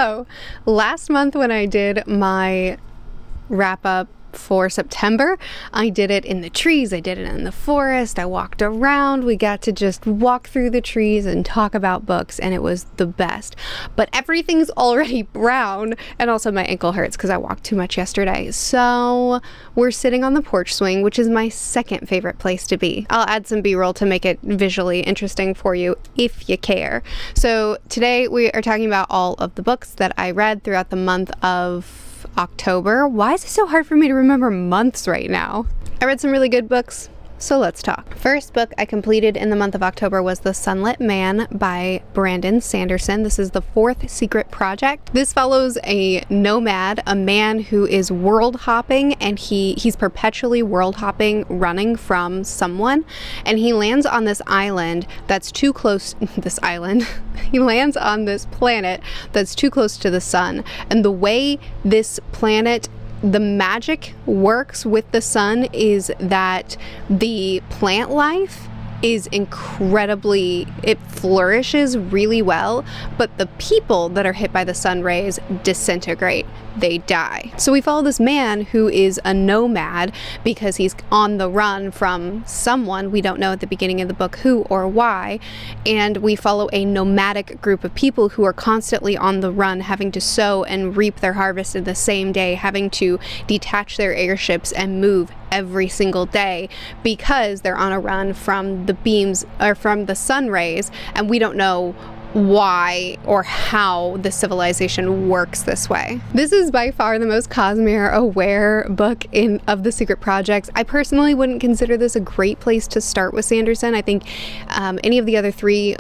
So, last month when I did my wrap up for September, I did it in the trees, I did it in the forest, I walked around, we got to just walk through the trees and talk about books, and it was the best. But everything's already brown, and also my ankle hurts because I walked too much yesterday. So we're sitting on the porch swing, which is my second favorite place to be. I'll add some B-roll to make it visually interesting for you if you care. So today we are talking about all of the books that I read throughout the month of October. Why is it so hard for me to remember months right now? I read some really good books, so let's talk. First book I completed in the month of October was The Sunlet Man by Brandon Sanderson. This is the fourth secret project. This follows a nomad, a man who is world hopping, and he's perpetually world hopping, running from someone, and he lands on this island that's too close. He lands on this planet that's too close to the sun, and the way this planet, the magic works with the sun is that the plant life is incredibly, it flourishes really well, but the people that are hit by the sun rays disintegrate. They die. So we follow this man who is a nomad because he's on the run from someone. We don't know at the beginning of the book who or why. And we follow a nomadic group of people who are constantly on the run, having to sow and reap their harvest in the same day, having to detach their airships and move every single day because they're on a run from the beams or from the sun rays, and we don't know why or how the civilization works this way. This is by far the most Cosmere aware book of the secret projects. I personally wouldn't consider this a great place to start with Sanderson. I think any of the other three,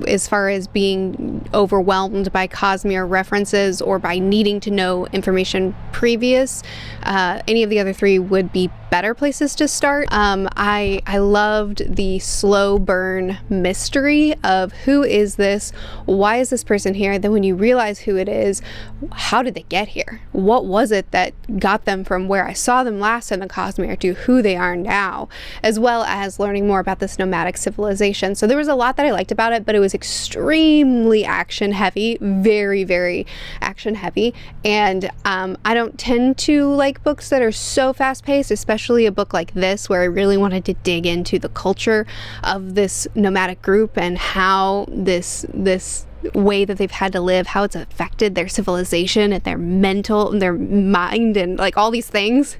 as far as being overwhelmed by Cosmere references or by needing to know information previous, any of the other three would be better places to start. I loved the slow burn mystery of who is this? Why is this person here? Then when you realize who it is, how did they get here? What was it that got them from where I saw them last in the Cosmere to who they are now, as well as learning more about this nomadic civilization. So there was a lot that I liked about it, but it was extremely action heavy, very, very action heavy. And I don't tend to like books that are so fast paced, especially a book like this where I really wanted to dig into the culture of this nomadic group and how this way that they've had to live, how it's affected their civilization and their mental and their mind and like all these things.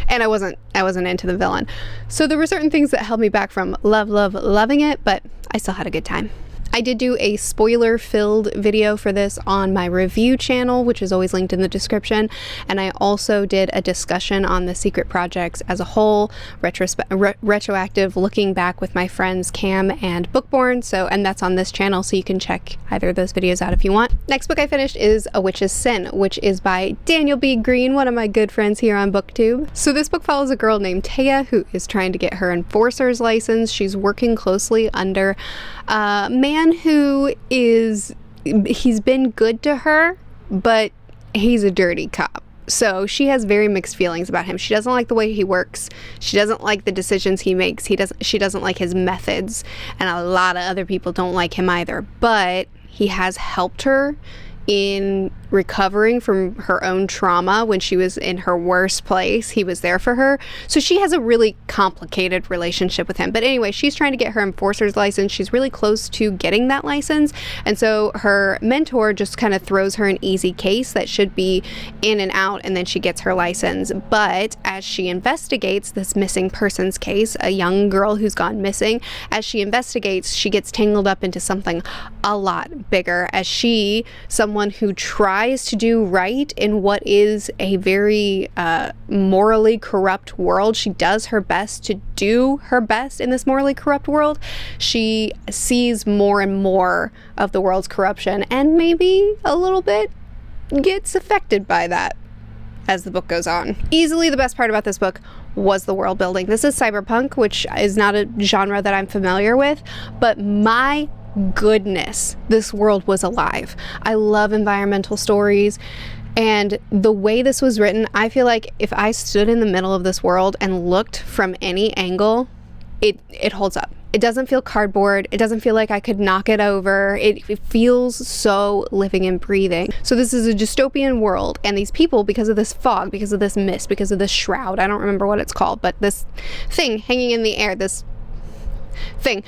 And I wasn't into the villain. So there were certain things that held me back from loving it, but I still had a good time. I did do a spoiler-filled video for this on my review channel, which is always linked in the description, and I also did a discussion on the secret projects as a whole, retroactive looking back with my friends Cam and Bookborn, and that's on this channel, so you can check either of those videos out if you want. Next book I finished is A Witch's Sin, which is by Daniel B. Green, one of my good friends here on BookTube. So this book follows a girl named Taya who is trying to get her enforcer's license. She's working closely under a man who he's been good to her, but he's a dirty cop. So she has very mixed feelings about him. She doesn't like the way he works. She doesn't like the decisions he makes. She doesn't like his methods. And a lot of other people don't like him either. But he has helped her in recovering from her own trauma when she was in her worst place. He was there for her. So she has a really complicated relationship with him. But anyway, she's trying to get her enforcer's license. She's really close to getting that license. And so her mentor just kind of throws her an easy case that should be in and out, and then she gets her license. But as she investigates this missing persons case, a young girl who's gone missing, as she investigates, she gets tangled up into something a lot bigger as someone who tries to do right in what is a very morally corrupt world. She does her best to do her best in this morally corrupt world. She sees more and more of the world's corruption and maybe a little bit gets affected by that as the book goes on. Easily the best part about this book was the world building. This is cyberpunk, which is not a genre that I'm familiar with, but my goodness, this world was alive. I love environmental stories, and the way this was written, I feel like if I stood in the middle of this world and looked from any angle, it holds up. It doesn't feel cardboard. It doesn't feel like I could knock it over. It feels so living and breathing. So this is a dystopian world, and these people, because of this fog, because of this mist, because of this shroud, I don't remember what it's called, but this thing hanging in the air, this thing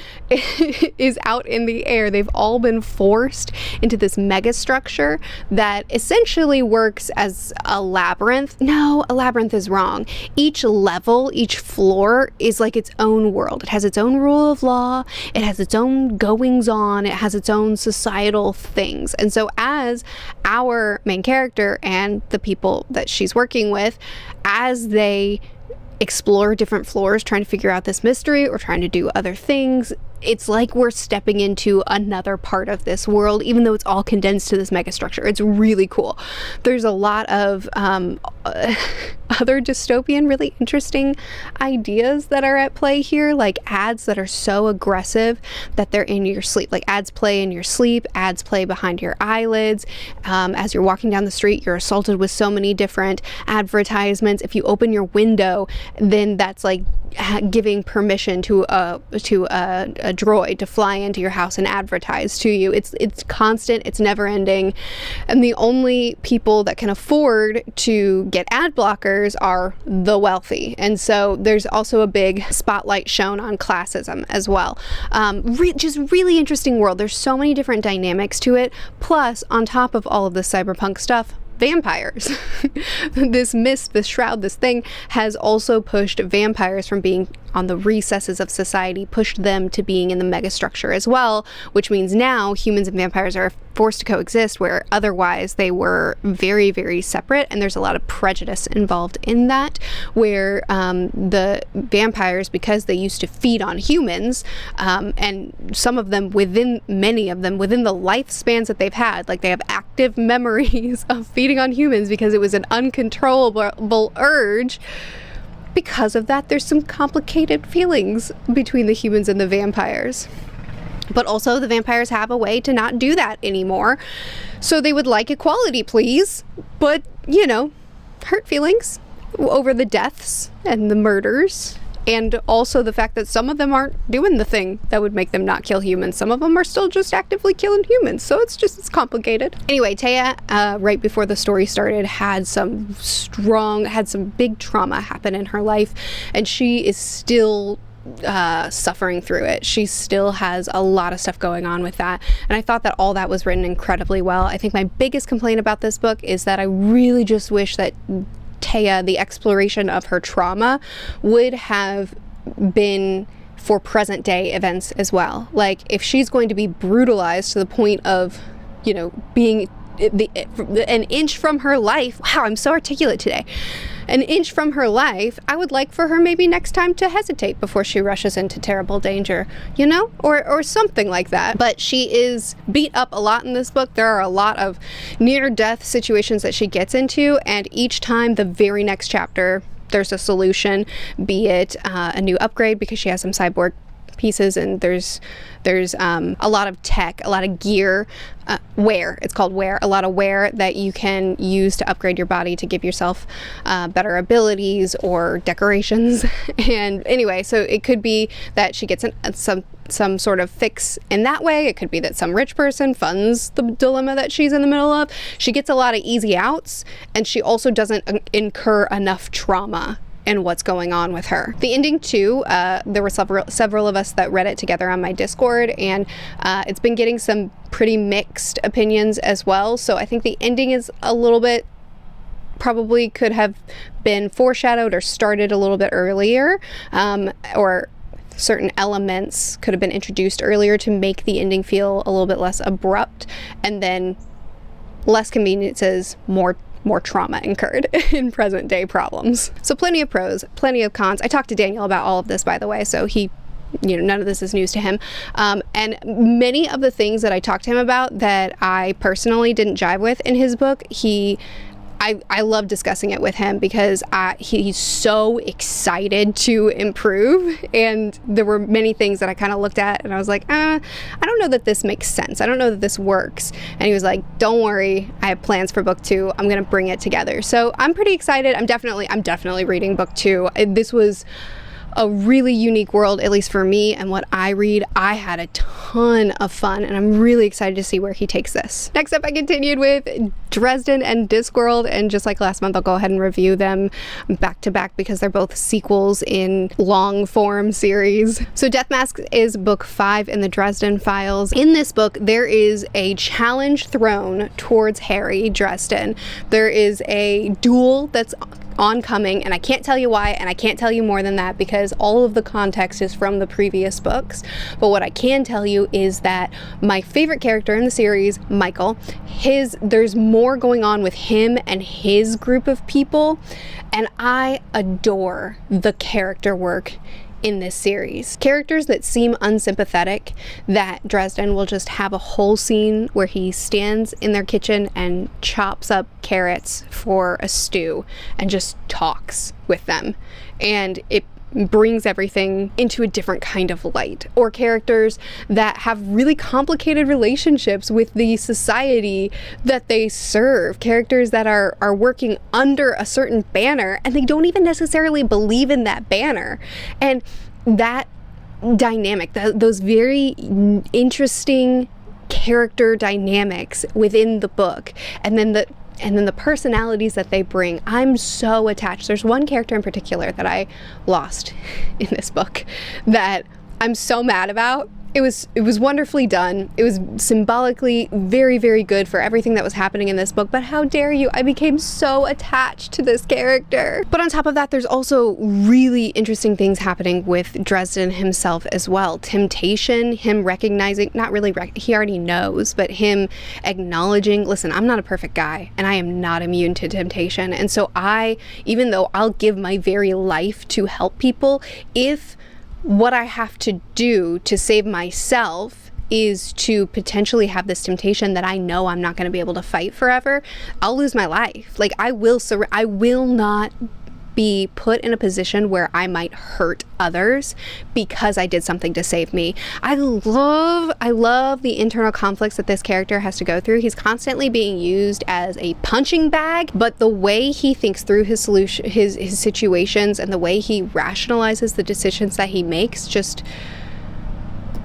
is out in the air. They've all been forced into this mega structure that essentially works as a labyrinth. No, a labyrinth is wrong. Each level, each floor is like its own world. It has its own rule of law. It has its own goings on. It has its own societal things. And so as our main character and the people that she's working with, as they explore different floors trying to figure out this mystery or trying to do other things, it's like we're stepping into another part of this world, even though it's all condensed to this mega structure. It's really cool. There's a lot of other dystopian, really interesting ideas that are at play here, like ads that are so aggressive that they're in your sleep. Like ads play in your sleep, ads play behind your eyelids. As you're walking down the street, you're assaulted with so many different advertisements. If you open your window, then that's like giving permission to a droid to fly into your house and advertise to you. It's constant, it's never ending, and the only people that can afford to get ad blockers are the wealthy. And so there's also a big spotlight shown on classism as well. Just really interesting world. There's so many different dynamics to it. Plus, on top of all of this cyberpunk stuff, vampires. This mist, this shroud, this thing has also pushed vampires from being on the recesses of society, pushed them to being in the megastructure as well, which means now humans and vampires are forced to coexist, where otherwise they were very, very separate. And there's a lot of prejudice involved in that, where the vampires, because they used to feed on humans, and some of them many of them within the lifespans that they've had, like they have active memories of feeding on humans because it was an uncontrollable urge. Because of that, there's some complicated feelings between the humans and the vampires. But also the vampires have a way to not do that anymore. So they would like equality, please. But, hurt feelings over the deaths and the murders. And also the fact that some of them aren't doing the thing that would make them not kill humans. Some of them are still just actively killing humans. So it's complicated. Anyway, Taya, right before the story started, had some big trauma happen in her life. And she is still suffering through it. She still has a lot of stuff going on with that. And I thought that all that was written incredibly well. I think my biggest complaint about this book is that I really just wish that Taya, the exploration of her trauma, would have been for present day events as well. Like, if she's going to be brutalized to the point of, being an inch from her life. Wow, I'm so articulate today. An inch from her life, I would like for her maybe next time to hesitate before she rushes into terrible danger, or something like that. But she is beat up a lot in this book. There are a lot of near-death situations that she gets into, and each time, the very next chapter, there's a solution, be it a new upgrade because she has some cyborg pieces, and there's a lot of tech, a lot of gear, wear. It's called wear. A lot of wear that you can use to upgrade your body to give yourself better abilities or decorations. And anyway, so it could be that she gets some sort of fix in that way. It could be that some rich person funds the dilemma that she's in the middle of. She gets a lot of easy outs, and she also doesn't incur enough trauma and what's going on with her. The ending too, there were several of us that read it together on my Discord, and it's been getting some pretty mixed opinions as well. So I think the ending is a little bit, probably could have been foreshadowed or started a little bit earlier, or certain elements could have been introduced earlier to make the ending feel a little bit less abrupt, and then less conveniences, more trauma incurred in present day problems. So plenty of pros, plenty of cons. I talked to Daniel about all of this, by the way, so he, none of this is news to him. And many of the things that I talked to him about that I personally didn't jive with in his book, I love discussing it with him because he's so excited to improve, and there were many things that I kind of looked at and I was like, I don't know that this makes sense. I don't know that this works. And he was like, don't worry, I have plans for book 2. I'm going to bring it together. So I'm pretty excited. I'm definitely reading book 2. This was a really unique world, at least for me and what I read. I had a ton of fun, and I'm really excited to see where he takes this. Next up, I continued with Dresden and Discworld, and just like last month, I'll go ahead and review them back to back because they're both sequels in long form series. So Death Mask is book 5 in the Dresden Files. In this book, there is a challenge thrown towards Harry Dresden. There is a duel that's oncoming, and I can't tell you why, and I can't tell you more than that because all of the context is from the previous books. But what I can tell you is that my favorite character in the series, Michael, there's more going on with him and his group of people, and I adore the character work in this series. Characters that seem unsympathetic, that Dresden will just have a whole scene where he stands in their kitchen and chops up carrots for a stew and just talks with them, and it brings everything into a different kind of light. Or characters that have really complicated relationships with the society that they serve, characters that are working under a certain banner and they don't even necessarily believe in that banner. And that dynamic, those very interesting character dynamics within the book, and then the personalities that they bring, I'm so attached. There's one character in particular that I lost in this book that I'm so mad about. It was wonderfully done. It was symbolically very, very good for everything that was happening in this book, but how dare you? I became so attached to this character. But on top of that, there's also really interesting things happening with Dresden himself as well. Temptation, him recognizing, not really, he already knows, but him acknowledging, listen, I'm not a perfect guy, and I am not immune to temptation. And so even though I'll give my very life to help people, if what I have to do to save myself is to potentially have this temptation that I know I'm not going to be able to fight forever, I'll lose my life. Like, I will not be put in a position where I might hurt others because I did something to save me. I love the internal conflicts that this character has to go through. He's constantly being used as a punching bag, but the way he thinks through his situations and the way he rationalizes the decisions that he makes, just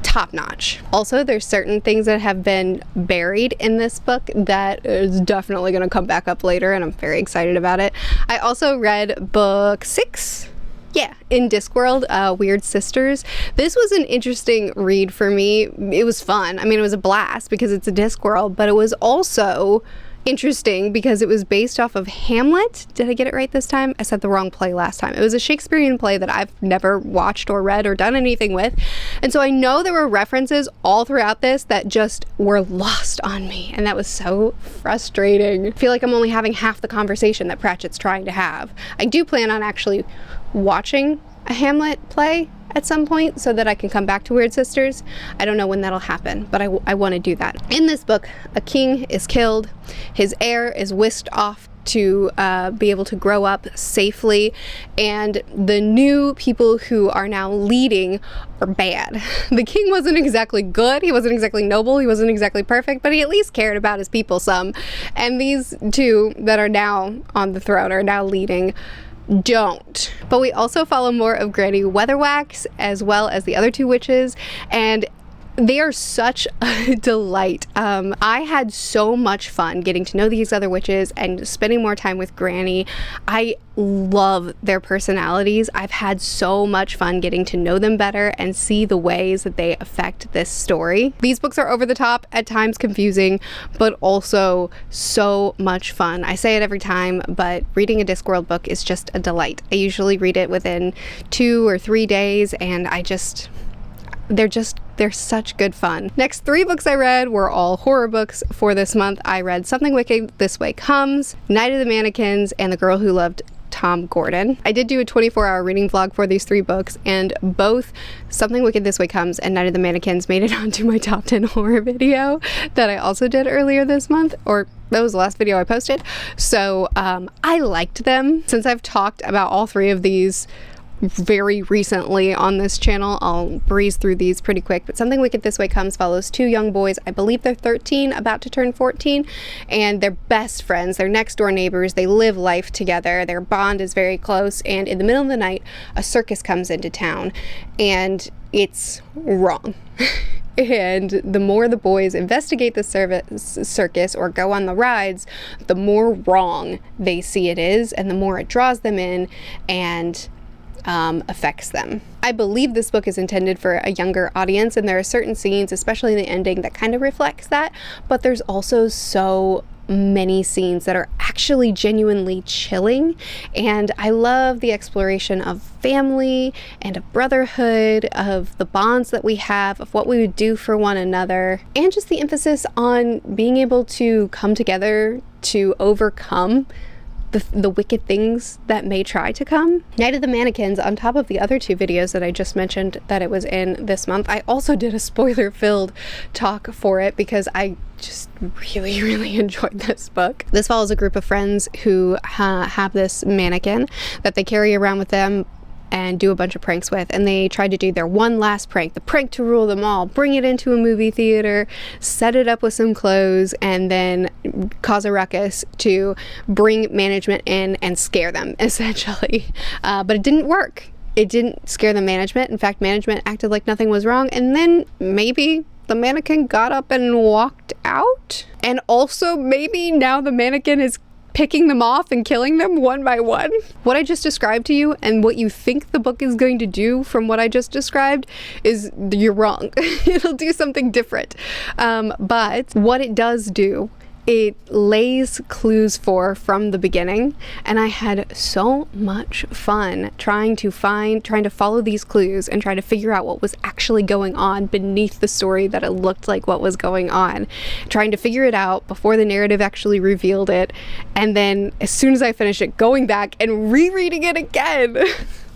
top notch. Also, there's certain things that have been buried in this book that is definitely going to come back up later, and I'm very excited about it. I also read book 6. Yeah, in Discworld, Weird Sisters. This was an interesting read for me. It was fun. I mean, it was a blast because it's a Discworld, but it was also interesting because it was based off of Hamlet. Did I get it right this time? I said the wrong play last time. It was a Shakespearean play that I've never watched or read or done anything with. And so I know there were references all throughout this that just were lost on me. And that was so frustrating. I feel like I'm only having half the conversation that Pratchett's trying to have. I do plan on actually watching a Hamlet play at some point so that I can come back to Weird Sisters. I don't know when that'll happen, but I want to do that. In this book, a king is killed. His heir is whisked off to be able to grow up safely, and the new people who are now leading are bad. The king wasn't exactly good, he wasn't exactly noble, he wasn't exactly perfect, but he at least cared about his people some. And these two that are now on the throne, are now leading, don't. But we also follow more of Granny Weatherwax as well as the other two witches, and they are such a delight. I had so much fun getting to know these other witches and spending more time with Granny. I love their personalities. I've had so much fun getting to know them better and see the ways that they affect this story. These books are over the top, at times confusing, but also so much fun. I say it every time, but reading a Discworld book is just a delight. I usually read it within 2 or 3 days, and they're such good fun. Next 3 books I read were all horror books for this month. I read Something Wicked This Way Comes, Night of the Mannequins, and The Girl Who Loved Tom Gordon. I did do a 24-hour reading vlog for these 3 books, and both Something Wicked This Way Comes and Night of the Mannequins made it onto my top 10 horror video that I also did earlier this month, or that was the last video I posted. So I liked them. Since I've talked about all 3 of these very recently on this channel. I'll breeze through these pretty quick, but Something Wicked This Way Comes follows two young boys. I believe they're 13, about to turn 14, and they're best friends. They're next door neighbors. They live life together. Their bond is very close, and in the middle of the night, a circus comes into town, and it's wrong. And the more the boys investigate the circus or go on the rides, the more wrong they see it is, and the more it draws them in and affects them. I believe this book is intended for a younger audience, and there are certain scenes, especially in the ending, that kind of reflects that, but there's also so many scenes that are actually genuinely chilling, and I love the exploration of family and of brotherhood, of the bonds that we have, of what we would do for one another, and just the emphasis on being able to come together to overcome the wicked things that may try to come. Night of the Mannequins, on top of the other two videos that I just mentioned that it was in this month, I also did a spoiler-filled talk for it because I just really enjoyed this book. This follows a group of friends who have this mannequin that they carry around with them and do a bunch of pranks with, and they try to do their one last prank, the prank to rule them all, bring it into a movie theater, set it up with some clothes, and then cause a ruckus to bring management in and scare them, essentially. But it didn't work. It didn't scare the management. In fact, management acted like nothing was wrong, and then maybe the mannequin got up and walked out. And also maybe now the mannequin is picking them off and killing them one by one. What I just described to you and what you think the book is going to do from what I just described is you're wrong. It'll do something different. But what it does do, it lays clues from the beginning, and I had so much fun trying to follow these clues and try to figure out what was actually going on beneath the story that it looked like what was going on, trying to figure it out before the narrative actually revealed it, and then as soon as I finished it, going back and rereading it again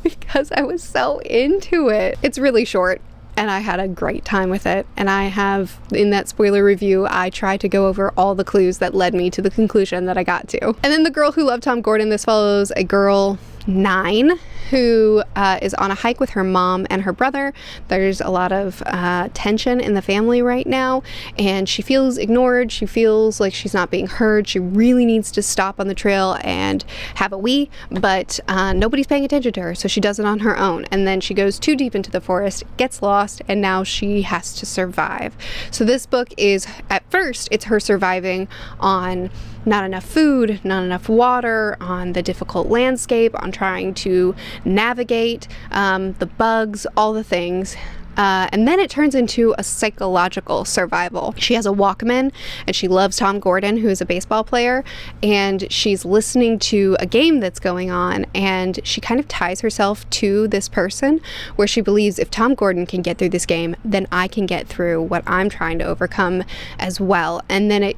because I was so into it. It's really short, and I had a great time with it. And I have, in that spoiler review, I tried to go over all the clues that led me to the conclusion that I got to. And then The Girl Who Loved Tom Gordon. This follows a girl, 9, who is on a hike with her mom and her brother. There's a lot of tension in the family right now, and she feels ignored. She feels like she's not being heard. She really needs to stop on the trail and have a wee, but nobody's paying attention to her, so she does it on her own. And then she goes too deep into the forest, gets lost, and now she has to survive. So this book is, at first, it's her surviving on not enough food, not enough water, on the difficult landscape, on trying to navigate the bugs, all the things. And then it turns into a psychological survival. She has a Walkman, and she loves Tom Gordon, who is a baseball player, and she's listening to a game that's going on, and she kind of ties herself to this person where she believes if Tom Gordon can get through this game, then I can get through what I'm trying to overcome as well. And then it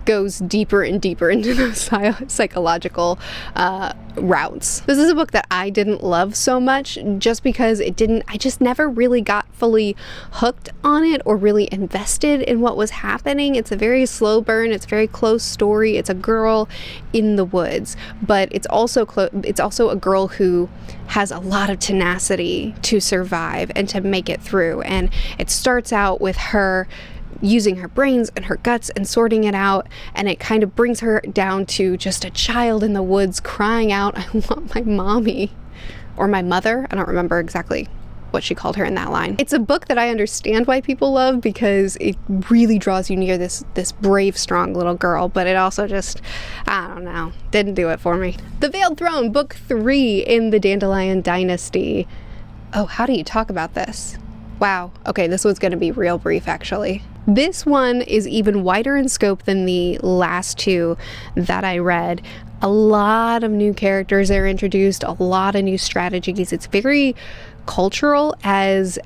goes deeper and deeper into those psychological routes. This is a book that I didn't love so much just because I just never really got fully hooked on it or really invested in what was happening. It's a very slow burn. It's a very close story. It's a girl in the woods, but it's also a girl who has a lot of tenacity to survive and to make it through. And it starts out with her using her brains and her guts and sorting it out, and it kind of brings her down to just a child in the woods crying out, "I want my mommy," or my mother. I don't remember exactly what she called her in that line. It's a book that I understand why people love because it really draws you near this brave, strong little girl, but it also just, I don't know, didn't do it for me. The Veiled Throne, book 3 in the Dandelion Dynasty. Oh, how do you talk about this? Wow. Okay, this one's going to be real brief, actually. This one is even wider in scope than the last two that I read. A lot of new characters are introduced, a lot of new strategies. It's very cultural as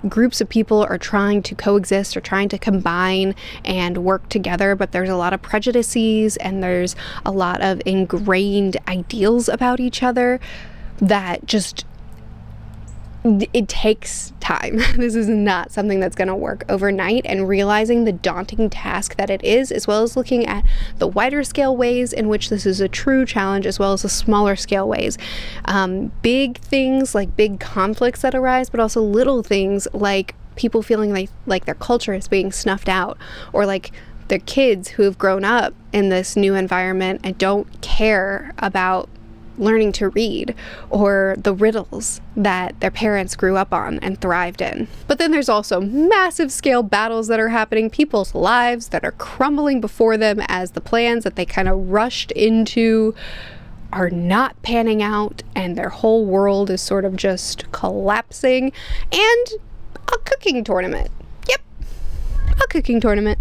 groups of people are trying to coexist or trying to combine and work together, but there's a lot of prejudices and there's a lot of ingrained ideals about each other that just it takes time. This is not something that's going to work overnight, and realizing the daunting task that it is, as well as looking at the wider scale ways in which this is a true challenge, as well as the smaller scale ways. Big things like big conflicts that arise, but also little things like people feeling like their culture is being snuffed out, or like their kids who have grown up in this new environment and don't care about learning to read, or the riddles that their parents grew up on and thrived in. But then there's also massive scale battles that are happening, people's lives that are crumbling before them as the plans that they kind of rushed into are not panning out, and their whole world is sort of just collapsing. And a cooking tournament. Yep, a cooking tournament.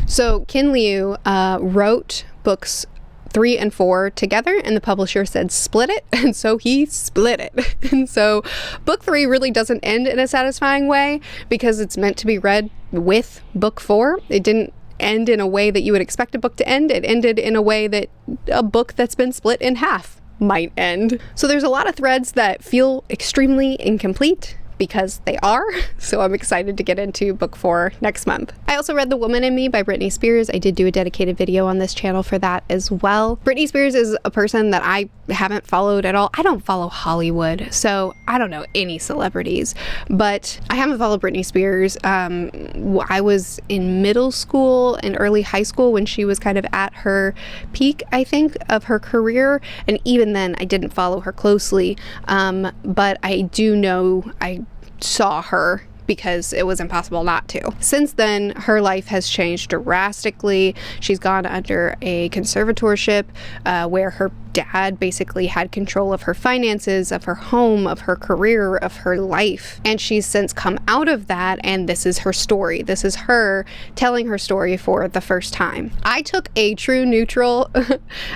So Kin Liu wrote books 3 and 4 together, and the publisher said split it, and so he split it. And so book 3 really doesn't end in a satisfying way, because it's meant to be read with book 4. It didn't end in a way that you would expect a book to end. It ended in a way that a book that's been split in half might end. So there's a lot of threads that feel extremely incomplete, because they are. So I'm excited to get into book 4 next month. I also read The Woman in Me by Britney Spears. I did do a dedicated video on this channel for that as well. Britney Spears is a person that I haven't followed at all. I don't follow Hollywood, so I don't know any celebrities, but I haven't followed Britney Spears. I was in middle school and early high school when she was kind of at her peak, I think, of her career. And even then I didn't follow her closely. But I do know I saw her because it was impossible not to. Since then, her life has changed drastically. She's gone under a conservatorship where her dad basically had control of her finances, of her home, of her career, of her life. And she's since come out of that, and this is her story. This is her telling her story for the first time. I took a true neutral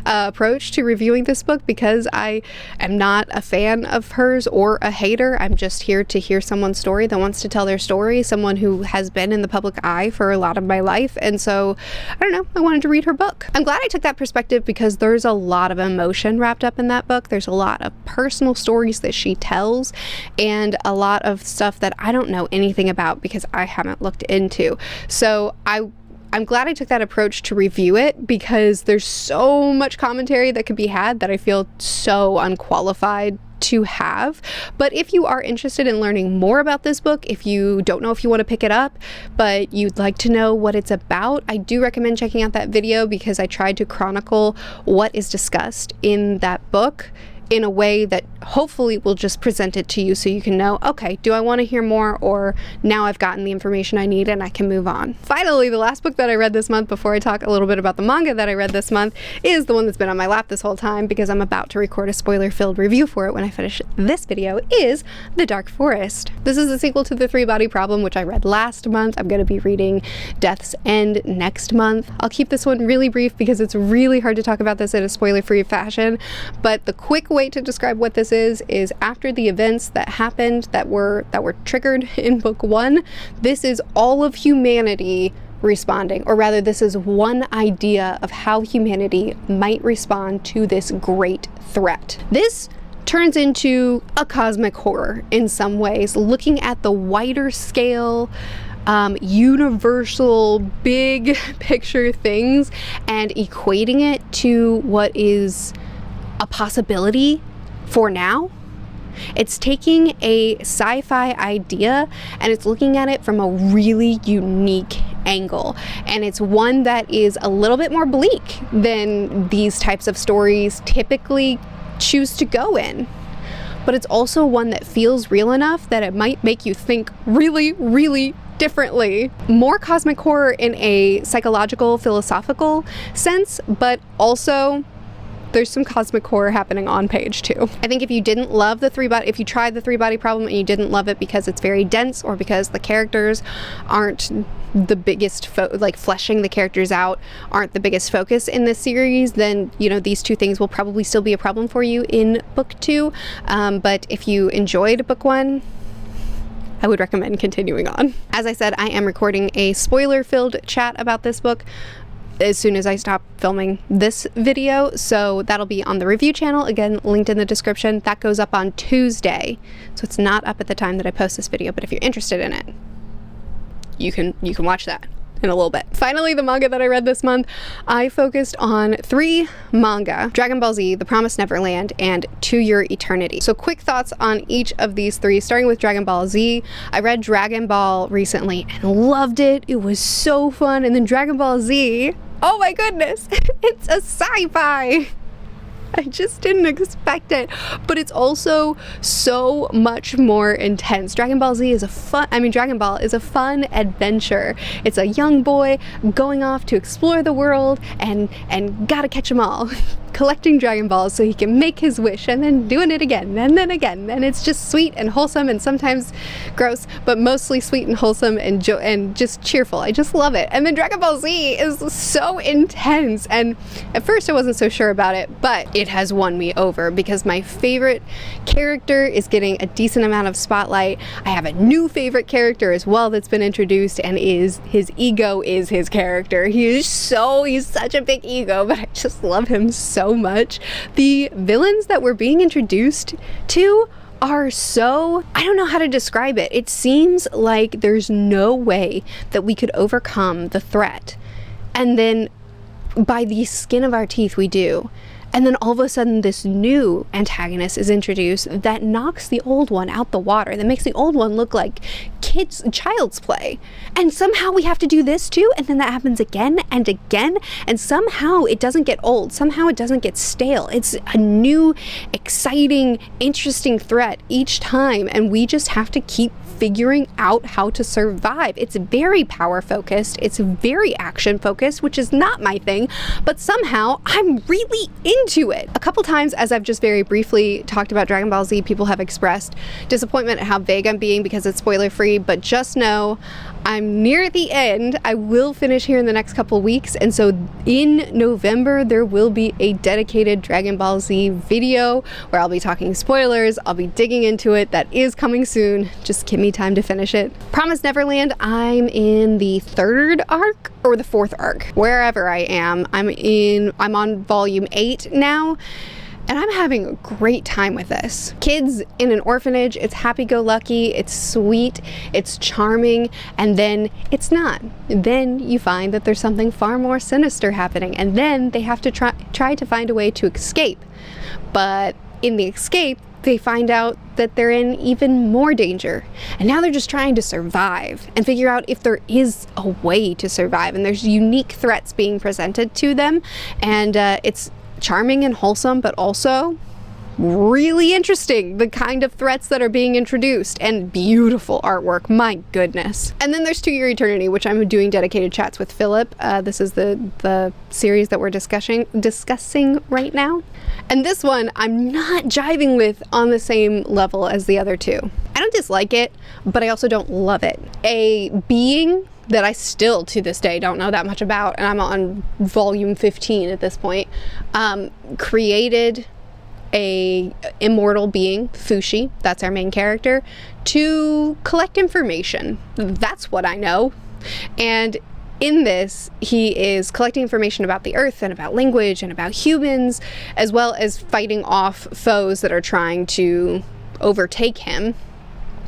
approach to reviewing this book because I am not a fan of hers or a hater. I'm just here to hear someone's story that wants to tell their story, someone who has been in the public eye for a lot of my life. And so, I don't know, I wanted to read her book. I'm glad I took that perspective because there's a lot of emotion wrapped up in that book. There's a lot of personal stories that she tells, and a lot of stuff that I don't know anything about because I haven't looked into. So I'm glad I took that approach to review it, because there's so much commentary that could be had that I feel so unqualified to have. But if you are interested in learning more about this book, if you don't know if you want to pick it up, but you'd like to know what it's about, I do recommend checking out that video, because I tried to chronicle what is discussed in that book in a way that hopefully will just present it to you so you can know, okay, do I want to hear more, or now I've gotten the information I need and I can move on. Finally, the last book that I read this month, before I talk a little bit about the manga that I read this month, is the one that's been on my lap this whole time because I'm about to record a spoiler-filled review for it when I finish this video, is The Dark Forest. This is a sequel to The Three-Body Problem, which I read last month. I'm going to be reading Death's End next month. I'll keep this one really brief because it's really hard to talk about this in a spoiler-free fashion, but the quick way to describe what this is after the events that happened that were triggered in book 1, this is all of humanity responding, or rather this is one idea of how humanity might respond to this great threat. This turns into a cosmic horror in some ways, looking at the wider scale, universal, big picture things and equating it to what is a possibility for now. It's taking a sci-fi idea and it's looking at it from a really unique angle, and it's one that is a little bit more bleak than these types of stories typically choose to go in, but it's also one that feels real enough that it might make you think really, really differently. More cosmic horror in a psychological, philosophical sense, but also there's some cosmic horror happening on page 2. I think if you didn't love if you tried The Three-Body Problem and you didn't love it because it's very dense, or because the characters aren't the biggest, fleshing the characters out aren't the biggest focus in this series, then, you know, these two things will probably still be a problem for you in book 2. But if you enjoyed book 1, I would recommend continuing on. As I said, I am recording a spoiler-filled chat about this book as soon as I stop filming this video. So that'll be on the review channel, again linked in the description. That goes up on Tuesday, so it's not up at the time that I post this video, but if you're interested in it, you can watch that in a little bit. Finally, the manga that I read this month, I focused on 3 manga: Dragon Ball Z, The Promised Neverland, and TwoYear Eternity. So quick thoughts on each of these 3, starting with Dragon Ball Z. I read Dragon Ball recently and loved it. It was so fun. And then Dragon Ball Z, oh my goodness, it's a sci-fi. I just didn't expect it, but it's also so much more intense. Dragon Ball Z is Dragon Ball is a fun adventure. It's a young boy going off to explore the world and gotta catch them all, collecting Dragon Balls so he can make his wish, and then doing it again, and then again. And it's just sweet and wholesome, and sometimes gross, but mostly sweet and wholesome and just cheerful. I just love it. And then Dragon Ball Z is so intense, and at first I wasn't so sure about it, but it has won me over because my favorite character is getting a decent amount of spotlight. I have a new favorite character as well that's been introduced, and his ego is his character. He's such a big ego, but I just love him so much. The villains that we're being introduced to are so, I don't know how to describe it. It seems like there's no way that we could overcome the threat, and then by the skin of our teeth we do. And then all of a sudden this new antagonist is introduced that knocks the old one out the water, that makes the old one look like child's play. And somehow we have to do this too, and then that happens again and again, and somehow it doesn't get old, somehow it doesn't get stale. It's a new, exciting, interesting threat each time, and we just have to keep figuring out how to survive. It's very power focused, it's very action focused, which is not my thing, but somehow I'm really into it. A couple times, as I've just very briefly talked about Dragon Ball Z, people have expressed disappointment at how vague I'm being because it's spoiler free, but just know I'm near the end. I will finish here in the next couple weeks, and so in November there will be a dedicated Dragon Ball Z video where I'll be talking spoilers, I'll be digging into it. That is coming soon. Just give me time to finish it. Promised Neverland, I'm in the 3rd arc or the 4th arc, wherever I am. I'm on volume 8 now, and I'm having a great time with this. Kids in an orphanage, it's happy-go-lucky, it's sweet, it's charming, and then it's not. Then you find that there's something far more sinister happening, and then they have to try to find a way to escape. But in the escape, they find out that they're in even more danger. And now they're just trying to survive and figure out if there is a way to survive. And there's unique threats being presented to them. And it's charming and wholesome, but also really interesting, the kind of threats that are being introduced, and beautiful artwork, my goodness. And then there's TwoYear Eternity, which I'm doing dedicated chats with Philip. This is the series that we're discussing right now. And this one I'm not jiving with on the same level as the other two. I don't dislike it, but I also don't love it. A being that I still to this day don't know that much about, and I'm on volume 15 at this point, created a immortal being, Fushi, that's our main character, to collect information. That's what I know. And in this, he is collecting information about the earth and about language and about humans, as well as fighting off foes that are trying to overtake him.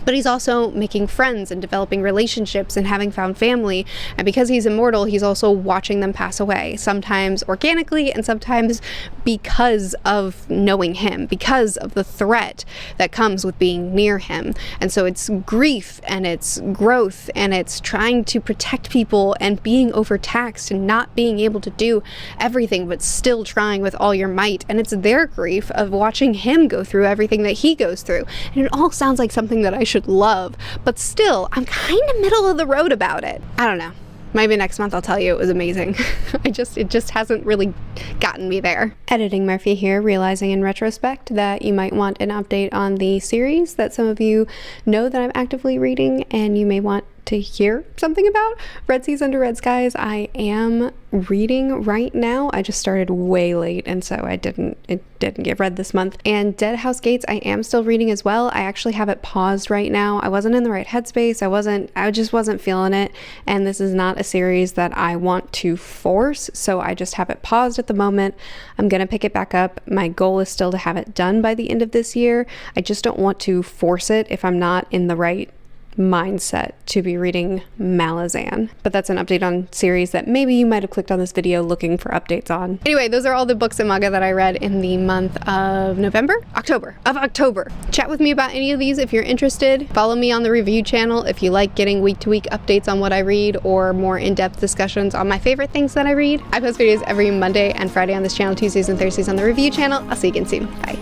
But he's also making friends and developing relationships and having found family. And because he's immortal, he's also watching them pass away, sometimes organically and sometimes because of knowing him, because of the threat that comes with being near him. And so it's grief and it's growth and it's trying to protect people and being overtaxed and not being able to do everything, but still trying with all your might. And it's their grief of watching him go through everything that he goes through. And it all sounds like something that I should love, but still I'm kind of middle of the road about it. I don't know, maybe next month I'll tell you it was amazing. It just hasn't really gotten me there. Editing Murphy here, realizing in retrospect that you might want an update on the series that some of you know that I'm actively reading, and you may want to hear something about. Red Seas Under Red Skies I am reading right now. I just started way late, and so it didn't get read this month. And Dead House Gates I am still reading as well. I actually have it paused right now. I wasn't in the right headspace. I just wasn't feeling it, and this is not a series that I want to force, so I just have it paused at the moment. I'm gonna pick it back up. My goal is still to have it done by the end of this year. I just don't want to force it if I'm not in the right mindset to be reading Malazan. But that's an update on series that maybe you might have clicked on this video looking for updates on. Anyway, those are all the books and manga that I read in the month of October. Chat with me about any of these if you're interested. Follow me on the review channel if you like getting week-to-week updates on what I read or more in-depth discussions on my favorite things that I read. I post videos every Monday and Friday on this channel, Tuesdays and Thursdays on the review channel. I'll see you again soon. Bye.